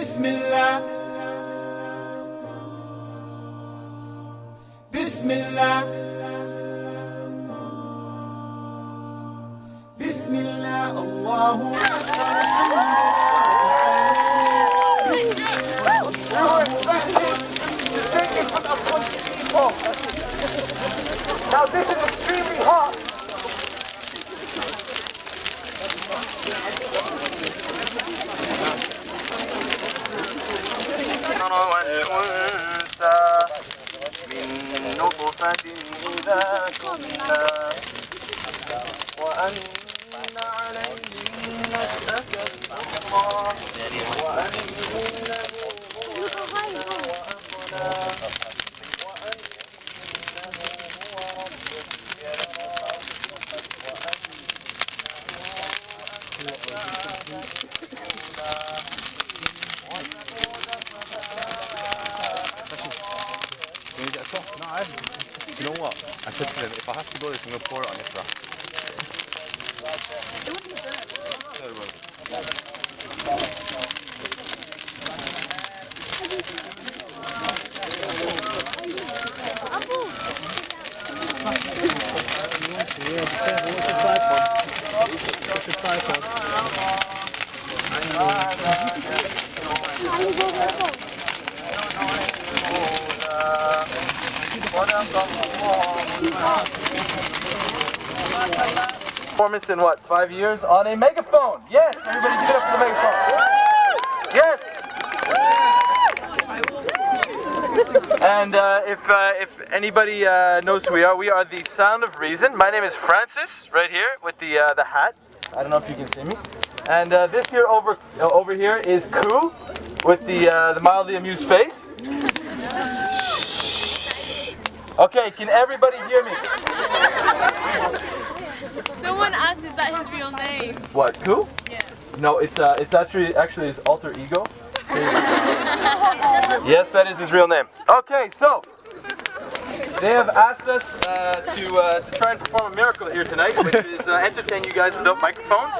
Bismillah, Bismillah, Bismillah, Allahu Now this is extremely hot. والأنثى من نطفة إذا تمنى وأن عليه النشأة الأخرى وأنه له وأقنى You know what? I said to them, if I have to go, I'm going to pour it on this rock. Performance in what, 5 years on a megaphone? Yes, everybody give it up for the megaphone. Yes. And if anybody knows who we are the Sound of Reason. My name is Francis, right here with the hat. I don't know if you can see me. And this here over here is Koo with the mildly amused face. Okay, can everybody hear me? Someone asked, is that his real name? What, Koo? Yes. No, it's actually his alter ego. Yes, that is his real name. Okay, so they have asked us to try and perform a miracle here tonight, which is entertain you guys without microphones.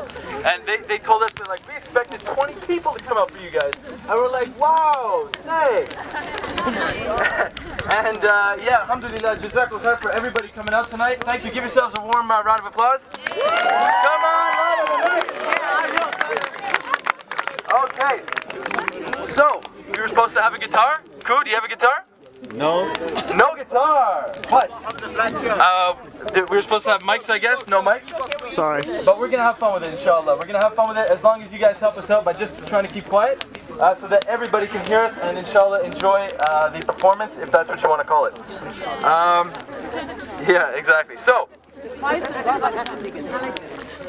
And they told us that, like, we expected 20 people to come out for you guys, and we're like, wow, thanks. And yeah, alhamdulillah, jazakallah khair for everybody coming out tonight. Thank you. Give yourselves a warm round of applause. Come on, okay. So we were supposed to have a guitar. Koo, do you have a guitar? No. No guitar. What? We were supposed to have mics, I guess. No mics. Sorry. But we're gonna have fun with it, inshallah. We're gonna have fun with it as long as you guys help us out by just trying to keep quiet, so that everybody can hear us and inshallah enjoy the performance, if that's what you want to call it. Yeah, exactly. So.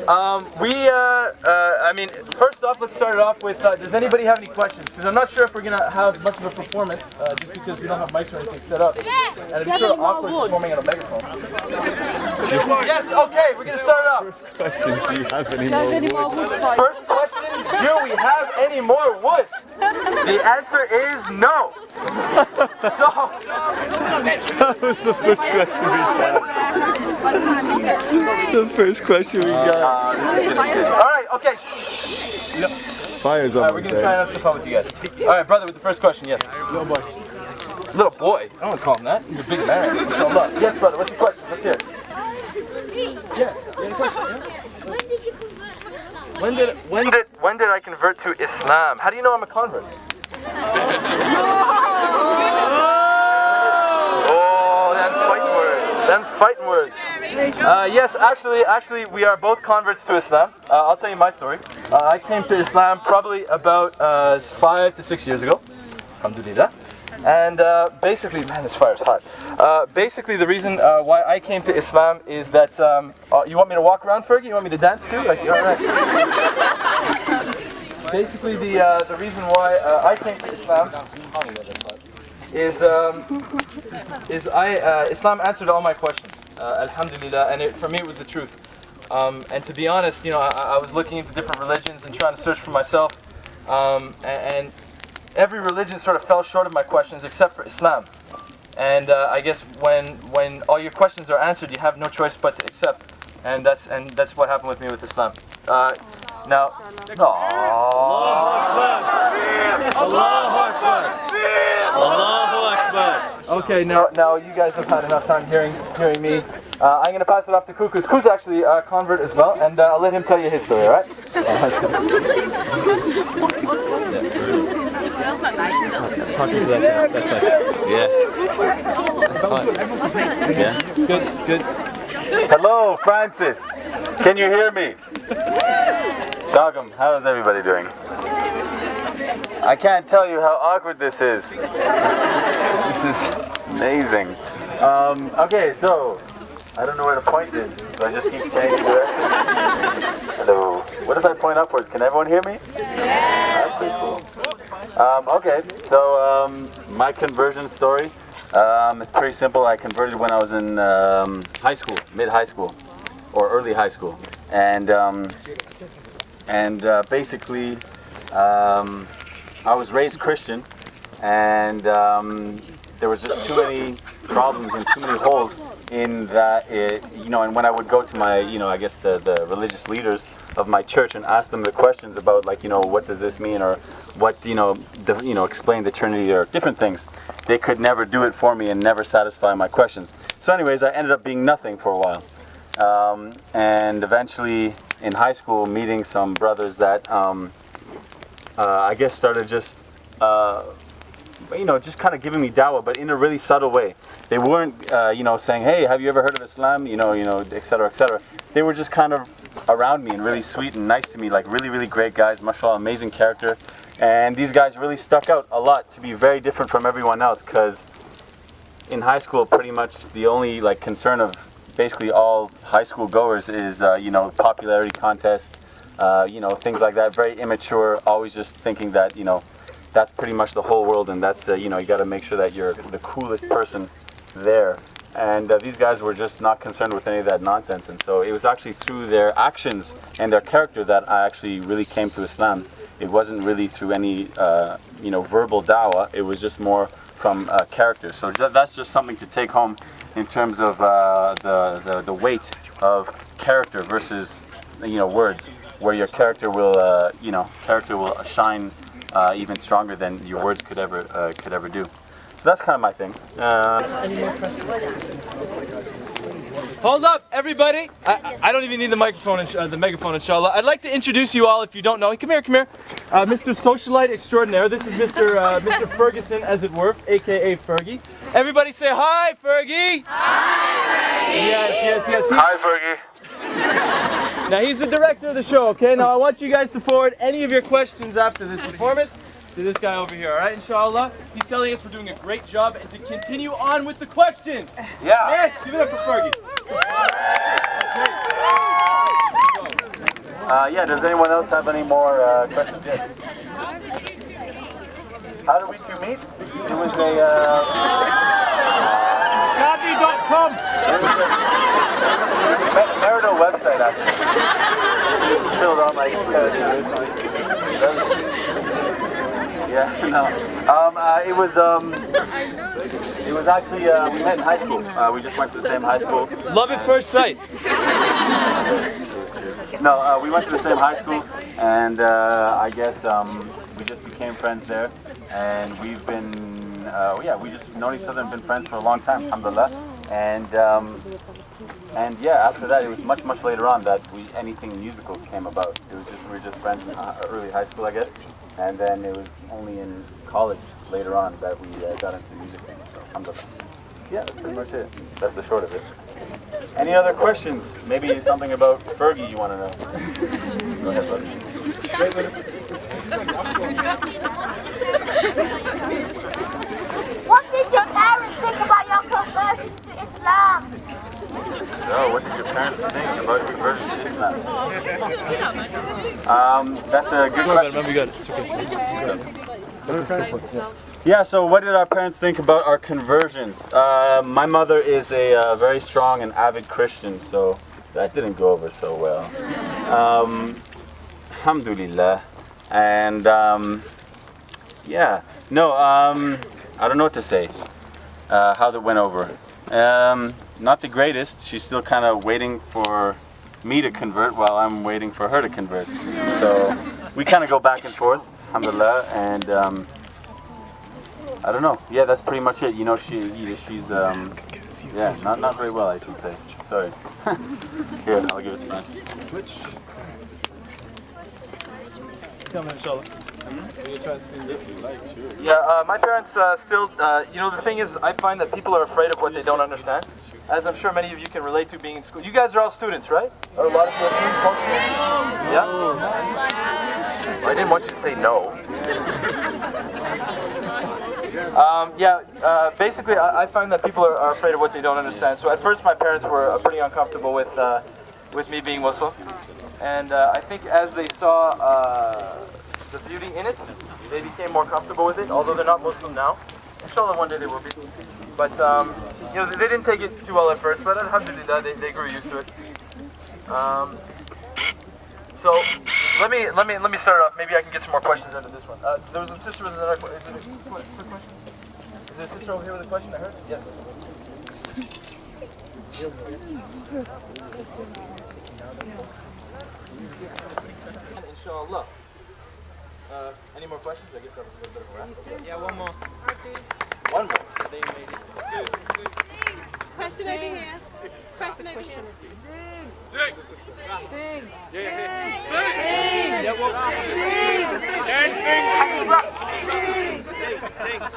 I mean, first off, let's start it off with, does anybody have any questions? Because I'm not sure if we're going to have much of a performance, just because we don't have mics or anything set up. And it'd be sort of awkward performing on a megaphone. Yes, okay, we're going to start it off. First question, do you have any more wood? First question, do we have any more wood? The answer is no. So, That was the first question we got. The first question we got. Alright, okay. Fire's on. We're going to try and have some fun with you guys. Alright, brother, with the first question, yes. Little boy. Little boy? I don't want to call him that. He's a big man. Inshallah. Yes, brother, what's your question? Let's hear it. Yeah, any question? Yeah? When did I convert to Islam? How do you know I'm a convert? Oh, them's fighting words. Yes, actually, we are both converts to Islam. I'll tell you my story. I came to Islam probably about 5 to 6 years ago. Alhamdulillah. And basically, man, this fire is hot. Basically, the reason why I came to Islam is that, you want me to walk around, Fergie? You want me to dance too? Like, all right. Basically, the reason why I came to Islam is Islam answered all my questions. Alhamdulillah, and for me it was the truth. And to be honest, you know, I was looking into different religions and trying to search for myself, and every religion sort of fell short of my questions except for Islam. And I guess when all your questions are answered, you have no choice but to accept. And that's what happened with me with Islam. Now, Okay, now you guys have had enough time hearing me. I'm going to pass it off to Kukus. Kukus is actually a convert as well, and I'll let him tell you his story, alright? Talking to that side. Yeah. That's fun. Yeah. Good. Hello, Francis. Can you hear me? Sagam, how is everybody doing? I can't tell you how awkward this is. This is amazing. Okay, so I don't know where to point this, so I just keep changing direction. Hello. What if I point upwards? Can everyone hear me? Yeah. That's pretty cool. Okay, so my conversion story. It's pretty simple. I converted when I was in high school, mid-high school, or early high school, and basically I was raised Christian, and there was just too many problems and too many holes in that. And when I would go to my, I guess the religious leaders of my church and ask them the questions about, like, what does this mean, or what, explain the Trinity or different things, they could never do it for me and never satisfy my questions. So anyways, I ended up being nothing for a while. And eventually in high school, meeting some brothers that I guess started just just kind of giving me dawah, but in a really subtle way. They weren't saying, hey, have you ever heard of Islam, etc., etc. They were just kind of around me and really sweet and nice to me, like really, really great guys, mashallah, amazing character. And these guys really stuck out a lot to be very different from everyone else, because in high school, pretty much the only concern of basically all high school goers is popularity contest, things like that. Very immature, always just thinking that that's pretty much the whole world, and that's you got to make sure that you're the coolest person there. And these guys were just not concerned with any of that nonsense. And so it was actually through their actions and their character that I actually really came to Islam. It wasn't really through any verbal dawah. It was just more from character. So that's just something to take home in terms of the weight of character versus words, where your character will shine even stronger than your words could ever do. So that's kind of my thing. Hold up, everybody! I don't even need the microphone, the megaphone, inshallah. I'd like to introduce you all, if you don't know. Come here. Mr. Socialite Extraordinaire. This is Mr. Ferguson, as it were, aka Fergie. Everybody say hi, Fergie! Hi, Fergie! Yes. Hi, Fergie. Now he's the director of the show, okay? Now I want you guys to forward any of your questions after this performance to this guy over here, alright? Inshallah. He's telling us we're doing a great job and to continue on with the questions. Yeah. Yes, give it up for Fergie. Yeah, does anyone else have any more questions? Yes. How did we two meet? It was a... Shaadi.com. marital website, actually. Filled out my it was actually, we met in high school. We just went to the same high school. Love at first sight. No, we went to the same high school, and I guess we just became friends there. And we've been, we just known each other and been friends for a long time, alhamdulillah. And yeah, after that, it was much later on that anything musical came about. It was just, we were just friends in early high school, I guess. And then it was only in college later on that we got into the music thing. So, alhamdulillah. Yeah, that's pretty much it. That's the short of it. Any other questions? Maybe something about Fergie you want to know? Go ahead, buddy. What did your parents think about your conversion to Islam? So, what did your parents think about conversion to Islam? That's a good question. Yeah, so what did our parents think about our conversions? My mother is a very strong and avid Christian, so that didn't go over so well. Alhamdulillah. And I don't know what to say. How that went over. Not the greatest. She's still kind of waiting for me to convert while I'm waiting for her to convert. So we kind of go back and forth, alhamdulillah, and I don't know. Yeah, that's pretty much it. You know, she's yeah, not very well, I should say. Sorry. Here, I'll give it to Francis. Switch. Come in, inshallah. Yeah, my parents still, you know, the thing is, I find that people are afraid of what they don't understand. As I'm sure many of you can relate to being in school. You guys are all students, right? Or a lot of you are students? Yeah? Well, I didn't want you to say no. Basically, I find that people are afraid of what they don't understand. So at first, my parents were pretty uncomfortable with me being Muslim. And I think as they saw the beauty in it, they became more comfortable with it, although they're not Muslim now. Inshallah, one day they will be. But you know, they didn't take it too well at first, but alhamdulillah, they grew used to it. So let me start off. Maybe I can get some more questions out of this one. There was a sister with another question. Is it a quick question? Is there a sister over here with a question? I heard. Yes. Inshallah. Any more questions? I guess I'll have a little bit of a wrap. Yeah, one more. One more. Question over here. Question over here. Sing. Sing. Yeah, well, dancing.